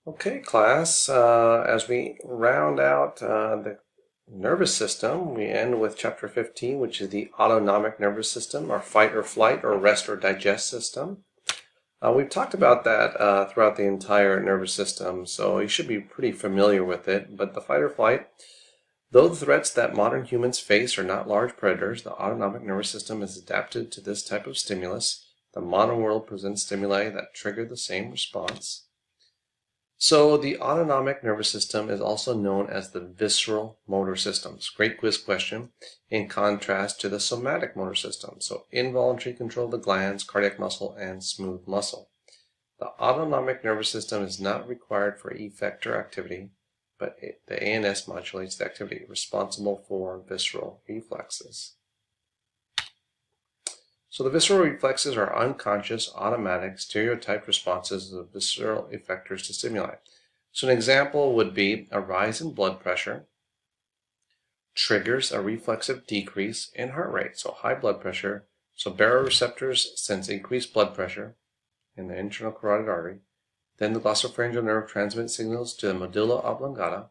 Okay, class, as we round out the nervous system, we end with chapter 15, which is the autonomic nervous system, our fight or flight or rest or digest system. We've talked about that throughout the entire nervous system, so you should be pretty familiar with it. But the fight or flight, though the threats that modern humans face are not large predators, the autonomic nervous system is adapted to this type of stimulus. The modern world presents stimuli that trigger the same response. So the autonomic nervous system is also known as the visceral motor systems. Great quiz question. In contrast to the somatic motor system. So involuntary control of the glands, cardiac muscle, and smooth muscle. The autonomic nervous system is not required for effector activity, but the ANS modulates the activity responsible for visceral reflexes. So the visceral reflexes are unconscious, automatic, stereotyped responses of visceral effectors to stimuli. So an example would be a rise in blood pressure triggers a reflexive decrease in heart rate. So high blood pressure, so baroreceptors sense increased blood pressure in the internal carotid artery. Then the glossopharyngeal nerve transmits signals to the medulla oblongata,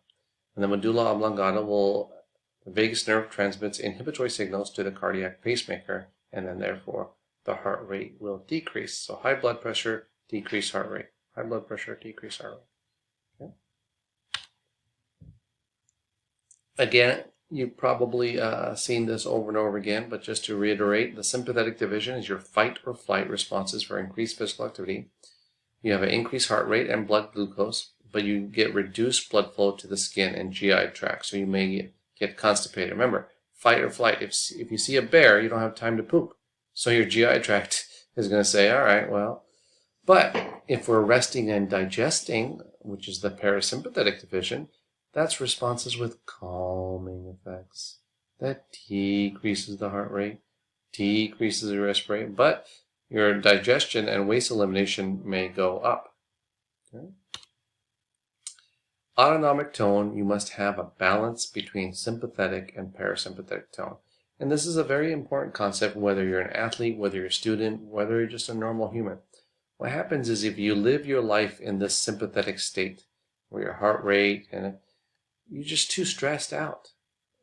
and the medulla oblongata the vagus nerve transmits inhibitory signals to the cardiac pacemaker, and then therefore the heart rate will decrease. So high blood pressure, decrease heart rate. High blood pressure, decrease heart rate. Okay. Again, you've probably seen this over and over again, but just to reiterate, the sympathetic division is your fight or flight responses for increased physical activity. You have an increased heart rate and blood glucose, but you get reduced blood flow to the skin and GI tract, so you may get constipated. Remember, fight or flight. If you see a bear, you don't have time to poop. So your GI tract is going to say, all right, well. But if we're resting and digesting, which is the parasympathetic division, that's responses with calming effects. That decreases the heart rate, decreases the rest rate, but your digestion and waste elimination may go up. Okay. Autonomic tone, you must have a balance between sympathetic and parasympathetic tone. And this is a very important concept whether you're an athlete, whether you're a student, whether you're just a normal human. What happens is if you live your life in this sympathetic state, where your heart rate, and you're just too stressed out,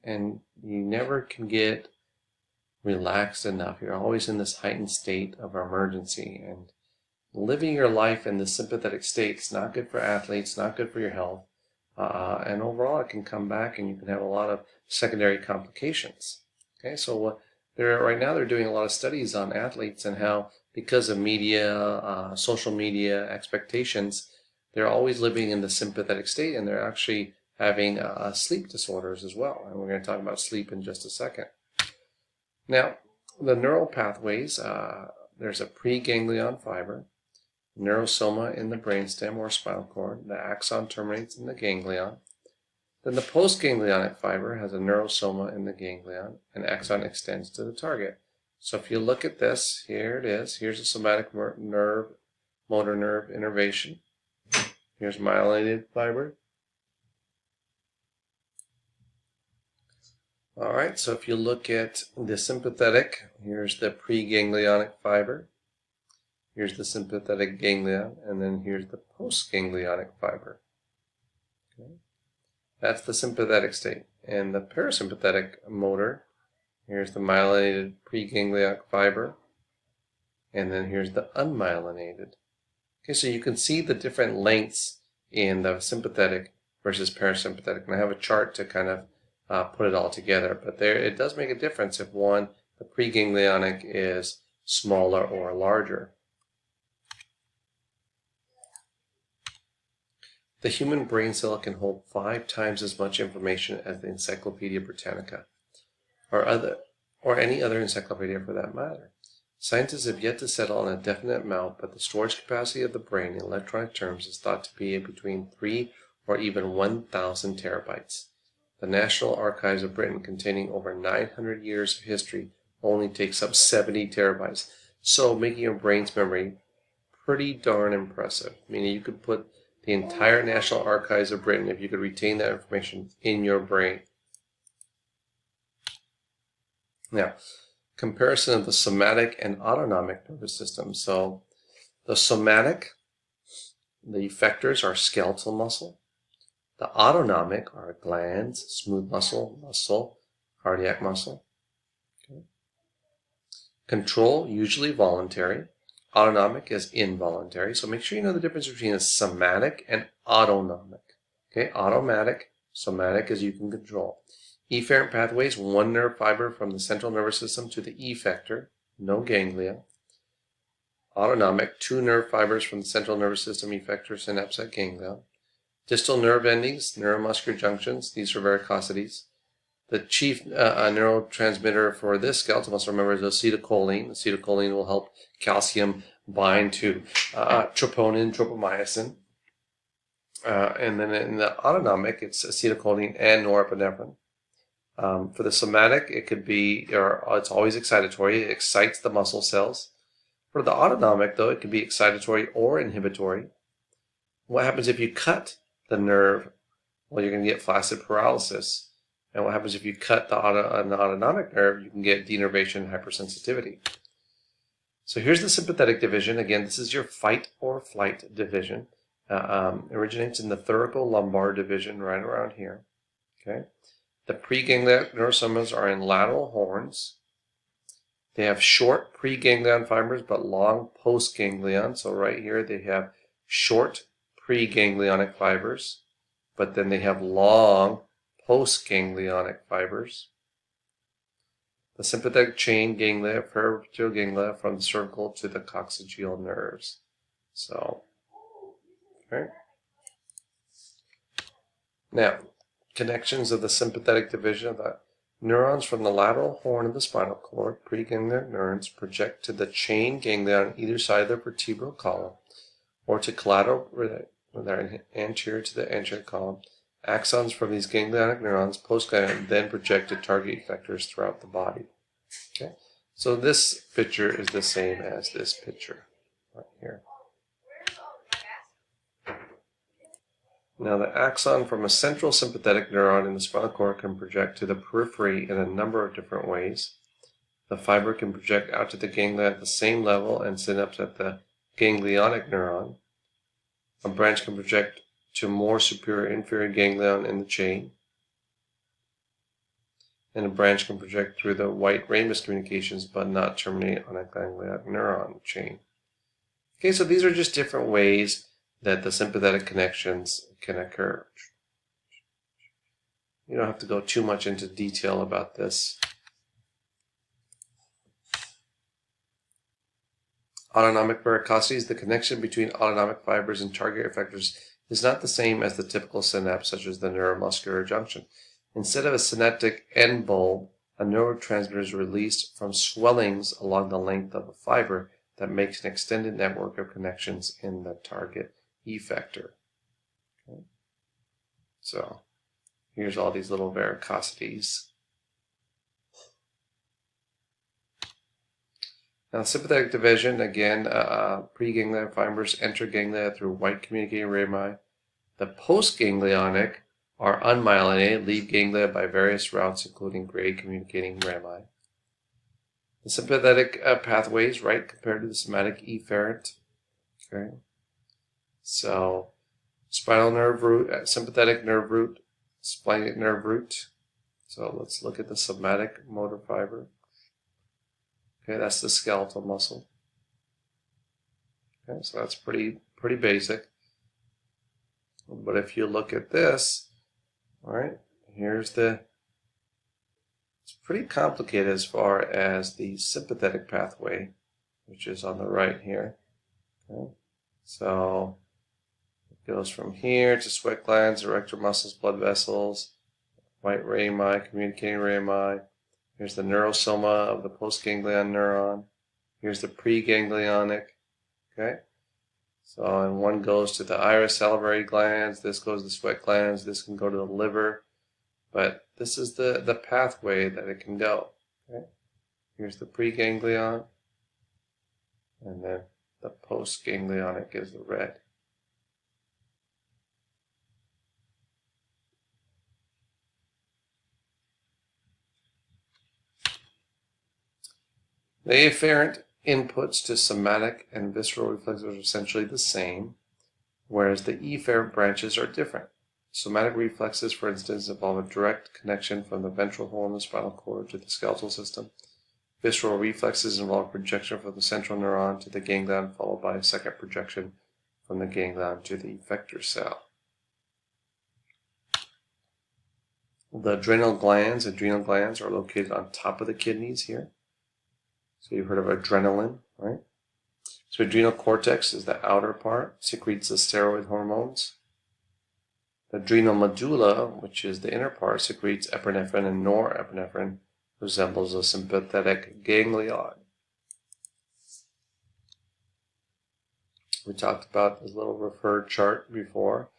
and you never can get relaxed enough. You're always in this heightened state of emergency, and living your life in this sympathetic state is not good for athletes, not good for your health. And overall, it can come back and you can have a lot of secondary complications. Okay, so right now they're doing a lot of studies on athletes and how, because of media, social media expectations, they're always living in the sympathetic state, and they're actually having sleep disorders as well. And we're going to talk about sleep in just a second. Now, the neural pathways, there's a preganglion fiber, neurosoma in the brainstem or spinal cord. The axon terminates in the ganglion. Then the postganglionic fiber has a neurosoma in the ganglion, and axon extends to the target. So if you look at this, here it is. Here's a somatic nerve, motor nerve innervation. Here's myelinated fiber. All right, so if you look at the sympathetic, here's the preganglionic fiber. Here's the sympathetic ganglion, and then here's the postganglionic fiber. Okay. That's the sympathetic state. And the parasympathetic motor, here's the myelinated preganglionic fiber, and then here's the unmyelinated. Okay, so you can see the different lengths in the sympathetic versus parasympathetic. And I have a chart to kind of put it all together, but it does make a difference if the preganglionic is smaller or larger. The human brain cell can hold 5 times as much information as the Encyclopedia Britannica, or any other encyclopedia for that matter. Scientists have yet to settle on a definite amount, but the storage capacity of the brain in electronic terms is thought to be between 3 or even 1,000 terabytes. The National Archives of Britain, containing over 900 years of history, only takes up 70 terabytes. So making your brain's memory pretty darn impressive. Meaning you could put the entire National Archives of Britain, if you could retain that information in your brain. Now, comparison of the somatic and autonomic nervous system. So the somatic The effectors are skeletal muscle. The autonomic are glands, smooth muscle, cardiac muscle. Okay. Control, usually voluntary. Autonomic is involuntary. So make sure you know the difference between a somatic and autonomic. Okay, automatic, somatic is you can control. Efferent pathways, one nerve fiber from the central nervous system to the effector, no ganglia. Autonomic, two nerve fibers from the central nervous system, effector, synapse, ganglia. Distal nerve endings, neuromuscular junctions, these are varicosities. The chief neurotransmitter for this skeletal muscle, remember, is acetylcholine. Acetylcholine will help calcium bind to troponin, tropomyosin. And then in the autonomic, it's acetylcholine and norepinephrine. For the somatic, it could be, or it's always excitatory. It excites the muscle cells. For the autonomic, though, it can be excitatory or inhibitory. What happens if you cut the nerve? Well, you're going to get flaccid paralysis. And what happens if you cut an autonomic nerve? You can get denervation and hypersensitivity. So here's the sympathetic division. Again, this is your fight or flight division. Originates in the thoracolumbar division right around here. Okay. The preganglionic neurosomas are in lateral horns. They have short preganglion fibers but long postganglion. So right here they have short preganglionic fibers, but then they have long postganglionic fibers. The sympathetic chain ganglia, peripheral ganglia from the cervical to the coccygeal nerves. So, okay. Now, connections of the sympathetic division of the neurons from the lateral horn of the spinal cord, preganglionic neurons, project to the chain ganglia on either side of the vertebral column, or to collateral, anterior to the anterior column. Axons from these ganglionic neurons, postganglion, then project to target effectors throughout the body. Okay, so this picture is the same as this picture right here. Now, the axon from a central sympathetic neuron in the spinal cord can project to the periphery in a number of different ways. The fiber can project out to the ganglia at the same level and synapse at the ganglionic neuron. A branch can project to more superior inferior ganglion in the chain. And a branch can project through the white ramus communications but not terminate on a ganglionic neuron chain. Okay, so these are just different ways that the sympathetic connections can occur. You don't have to go too much into detail about this. Autonomic varicosities, the connection between autonomic fibers and target effectors is not the same as the typical synapse, such as the neuromuscular junction. Instead of a synaptic end bulb, a neurotransmitter is released from swellings along the length of a fiber that makes an extended network of connections in the target effector. Okay. So here's all these little varicosities. Now, sympathetic division, again, preganglionic fibers enter ganglia through white communicating rami. The postganglionic are unmyelinated, leave ganglia by various routes, including gray communicating rami. The sympathetic pathways, right, compared to the somatic efferent. Okay. So, spinal nerve root, sympathetic nerve root, splenic nerve root. So let's look at the somatic motor fiber. Okay, that's the skeletal muscle. Okay, so that's pretty basic. But if you look at this, all right, it's pretty complicated as far as the sympathetic pathway, which is on the right here. Okay, so it goes from here to sweat glands, erector muscles, blood vessels, white rami, communicating rami. Here's the neurosoma of the postganglion neuron. Here's the preganglionic. Okay, so and one goes to the iris salivary glands. This goes to the sweat glands. This can go to the liver. But this is the pathway that it can go. Okay, here's the preganglion, and then the postganglionic is the red. The afferent inputs to somatic and visceral reflexes are essentially the same. whereas the efferent branches are different. Somatic reflexes, for instance, involve a direct connection from the ventral horn of the spinal cord to the skeletal system. Visceral reflexes involve projection from the central neuron to the ganglion, followed by a second projection from the ganglion to the effector cell. The adrenal glands are located on top of the kidneys here. So you've heard of adrenaline, right? So adrenal cortex is the outer part, secretes the steroid hormones. The adrenal medulla, which is the inner part, secretes epinephrine and norepinephrine, resembles a sympathetic ganglion. We talked about this little referred chart before,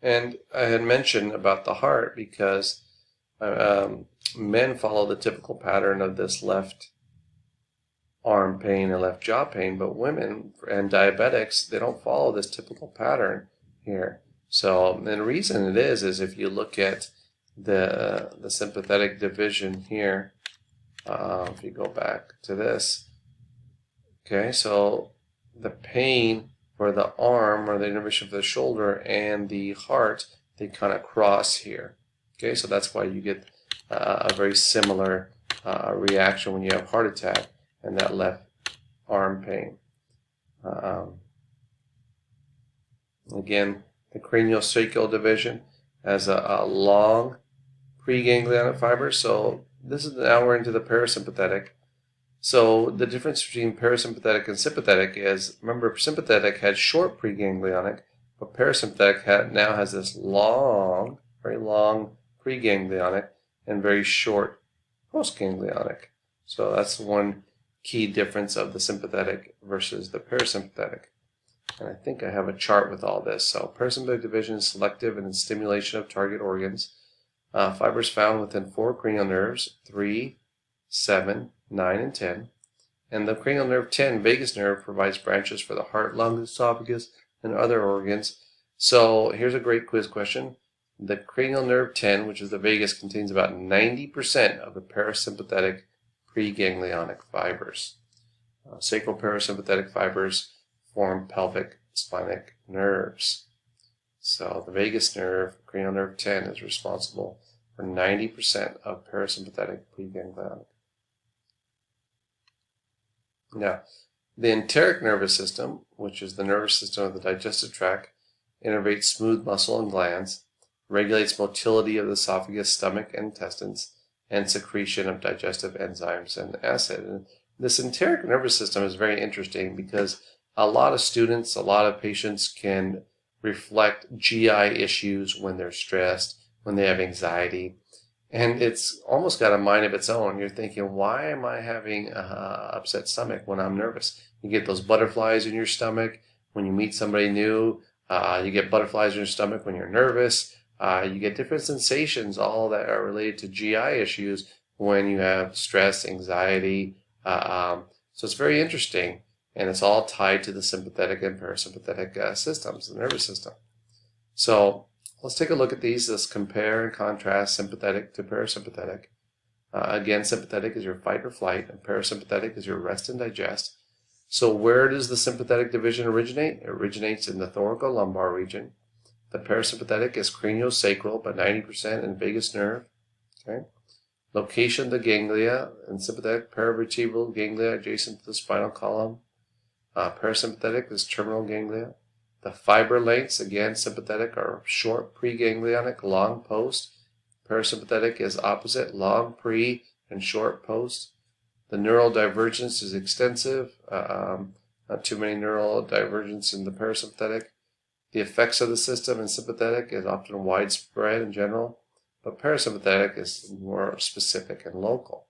and I had mentioned about the heart because men follow the typical pattern of this left arm pain and left jaw pain, but women and diabetics, they don't follow this typical pattern here. So the reason it is if you look at the sympathetic division here, if you go back to this, okay, so the pain for the arm or the innervation for the shoulder and the heart, they kind of cross here. Okay, so that's why you get a very similar reaction when you have heart attack and that left arm pain. Again, the craniosacral division has a long preganglionic fiber. So this is now we're into the parasympathetic. So the difference between parasympathetic and sympathetic is, remember, sympathetic had short preganglionic, but parasympathetic now has this long, very long preganglionic and very short postganglionic. So that's one key difference of the sympathetic versus the parasympathetic. And I think I have a chart with all this. So parasympathetic division is selective in stimulation of target organs. Fibers found within 4 cranial nerves, 3, 7, 9, and 10. And the cranial nerve 10, vagus nerve, provides branches for the heart, lungs, esophagus, and other organs. So here's a great quiz question. The cranial nerve 10, which is the vagus, contains about 90% of the parasympathetic preganglionic fibers. Sacral parasympathetic fibers form pelvic splenic nerves. So the vagus nerve, cranial nerve 10, is responsible for 90% of parasympathetic preganglionic. Now, the enteric nervous system, which is the nervous system of the digestive tract, innervates smooth muscle and glands, regulates motility of the esophagus, stomach, and intestines, and secretion of digestive enzymes and acid. And this enteric nervous system is very interesting because a lot of students, a lot of patients can reflect GI issues when they're stressed, when they have anxiety, and it's almost got a mind of its own. You're thinking, why am I having an upset stomach when I'm nervous? You get those butterflies in your stomach when you meet somebody new. You get butterflies in your stomach when you're nervous. You get different sensations, all that are related to GI issues when you have stress, anxiety. So it's very interesting, and it's all tied to the sympathetic and parasympathetic systems, the nervous system. So let's take a look at these. Let's compare and contrast sympathetic to parasympathetic. Again, sympathetic is your fight or flight, and parasympathetic is your rest and digest. So where does the sympathetic division originate? It originates in the thoracolumbar region. The parasympathetic is craniosacral, about 90% in vagus nerve. Okay. Location of the ganglia and sympathetic paravertebral ganglia adjacent to the spinal column. Parasympathetic is terminal ganglia. The fiber lengths, again, sympathetic are short preganglionic, long post. Parasympathetic is opposite, long pre and short post. The neural divergence is extensive. Not too many neural divergence in the parasympathetic. The effects of the system in sympathetic is often widespread in general, but parasympathetic is more specific and local.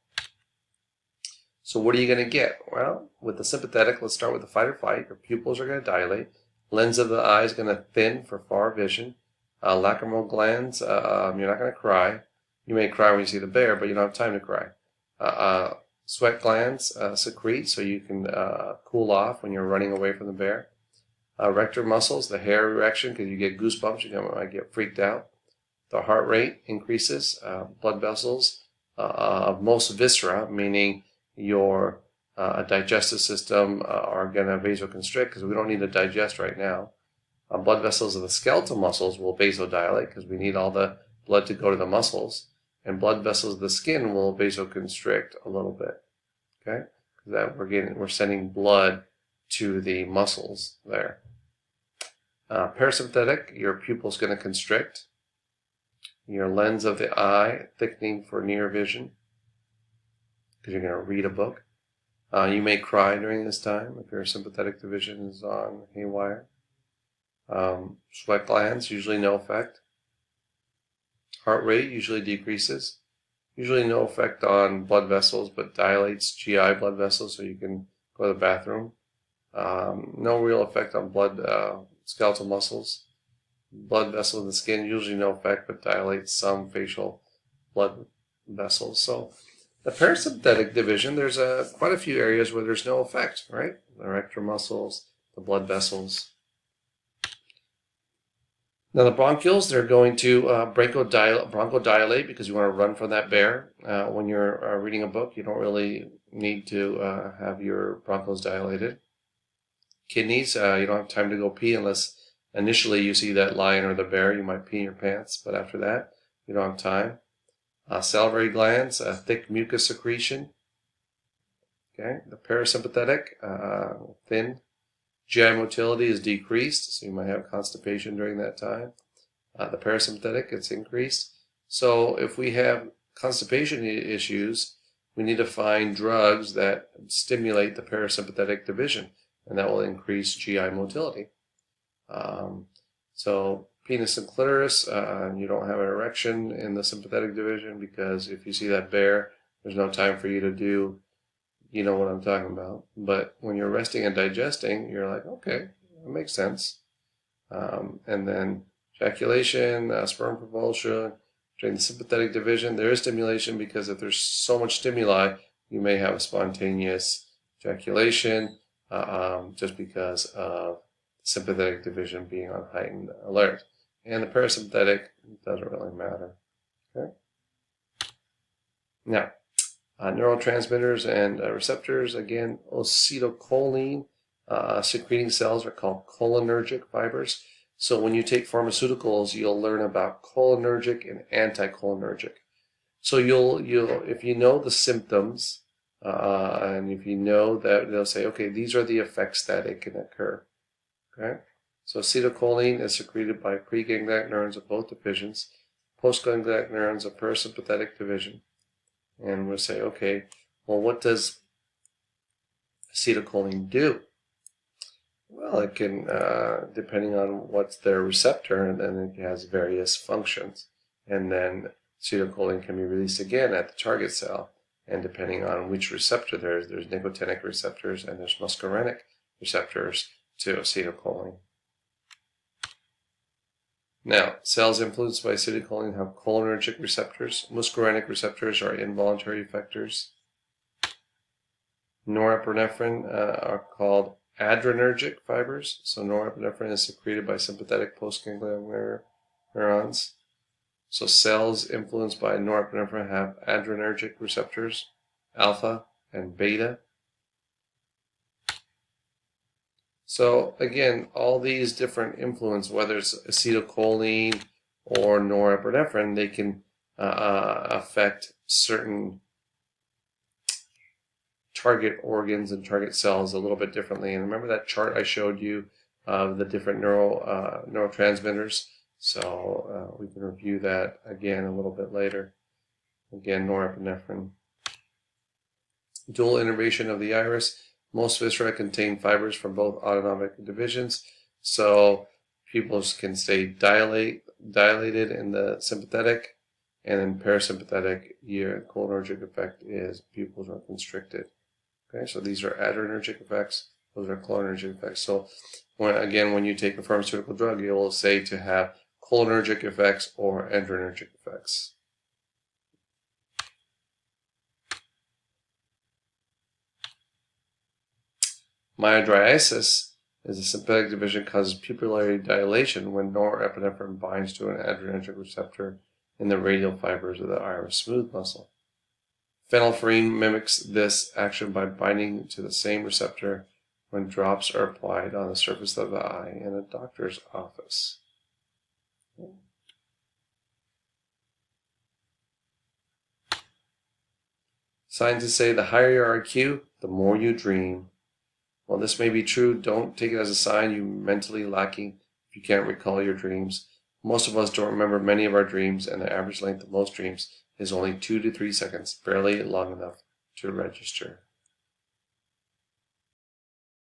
So what are you going to get? Well, with the sympathetic, let's start with the fight or flight. Your pupils are going to dilate. Lens of the eye is going to thin for far vision. Lacrimal glands, you're not going to cry. You may cry when you see the bear, but you don't have time to cry. Sweat glands secrete, so you can cool off when you're running away from the bear. Rector muscles, the hair erection, because you get goosebumps, you might get freaked out. The heart rate increases. Blood vessels of most viscera, meaning your digestive system, are going to vasoconstrict because we don't need to digest right now. Blood vessels of the skeletal muscles will vasodilate because we need all the blood to go to the muscles, and blood vessels of the skin will vasoconstrict a little bit. Okay, because we're sending blood to the muscles there. Parasympathetic, your pupil's going to constrict. Your lens of the eye thickening for near vision because you're going to read a book. You may cry during this time if your sympathetic division is on haywire. Sweat glands, usually no effect. Heart rate usually decreases. Usually no effect on blood vessels, but dilates GI blood vessels so you can go to the bathroom. No real effect on blood skeletal muscles. Blood vessels in the skin, usually no effect, but dilates some facial blood vessels. So the parasympathetic division, there's quite a few areas where there's no effect, right? The erector muscles, the blood vessels. Now the bronchioles, they're going to bronchodilate because you want to run from that bear. When you're reading a book, you don't really need to have your bronchioles dilated. Kidneys, you don't have time to go pee unless initially you see that lion or the bear. You might pee in your pants, but after that, you don't have time. Salivary glands, thick mucus secretion. Okay, the parasympathetic, thin. GI motility is decreased, so you might have constipation during that time. The parasympathetic, it's increased. So if we have constipation issues, we need to find drugs that stimulate the parasympathetic division, and that will increase GI motility. So penis and clitoris, you don't have an erection in the sympathetic division because if you see that bear, there's no time for you to do, you know what I'm talking about. But when you're resting and digesting, you're like, okay, that makes sense. And then ejaculation, sperm propulsion, during the sympathetic division, there is stimulation because if there's so much stimuli, you may have a spontaneous ejaculation just because of sympathetic division being on heightened alert. And the parasympathetic doesn't really matter. Okay. Now, neurotransmitters and receptors, again, acetylcholine secreting cells are called cholinergic fibers. So when you take pharmaceuticals, you'll learn about cholinergic and anticholinergic. So you'll if you know the symptoms, and if you know that, they'll say, okay, these are the effects that it can occur. Okay, so acetylcholine is secreted by preganglionic neurons of both divisions, postganglionic neurons of parasympathetic division. And we'll say, okay, well, what does acetylcholine do? Well, it can, depending on what's their receptor, and then it has various functions. And then acetylcholine can be released again at the target cell. And depending on which receptor there's nicotinic receptors and there's muscarinic receptors to acetylcholine. Now, cells influenced by acetylcholine have cholinergic receptors. Muscarinic receptors are involuntary effectors. Norepinephrine are called adrenergic fibers. So norepinephrine is secreted by sympathetic postganglionic neurons. So cells influenced by norepinephrine have adrenergic receptors, alpha and beta. So again, all these different influence, whether it's acetylcholine or norepinephrine, they can affect certain target organs and target cells a little bit differently. And remember that chart I showed you of the different neurotransmitters? So we can review that again a little bit later. Again, norepinephrine. Dual innervation of the iris. Most viscera contain fibers from both autonomic divisions, so pupils can stay dilated in the sympathetic, and in parasympathetic, your cholinergic effect is pupils are constricted. Okay, so these are adrenergic effects, those are cholinergic effects. So when you take a pharmaceutical drug, you will say to have cholinergic effects or adrenergic effects. Mydriasis is a sympathetic division causes pupillary dilation when norepinephrine binds to an adrenergic receptor in the radial fibers of the iris smooth muscle. Phenylphrine mimics this action by binding to the same receptor when drops are applied on the surface of the eye in a doctor's office. Scientists say the higher your IQ, the more you dream. While this may be true, don't take it as a sign you're mentally lacking if you can't recall your dreams. Most of us don't remember many of our dreams, and the average length of most dreams is only 2 to 3 seconds, barely long enough to register.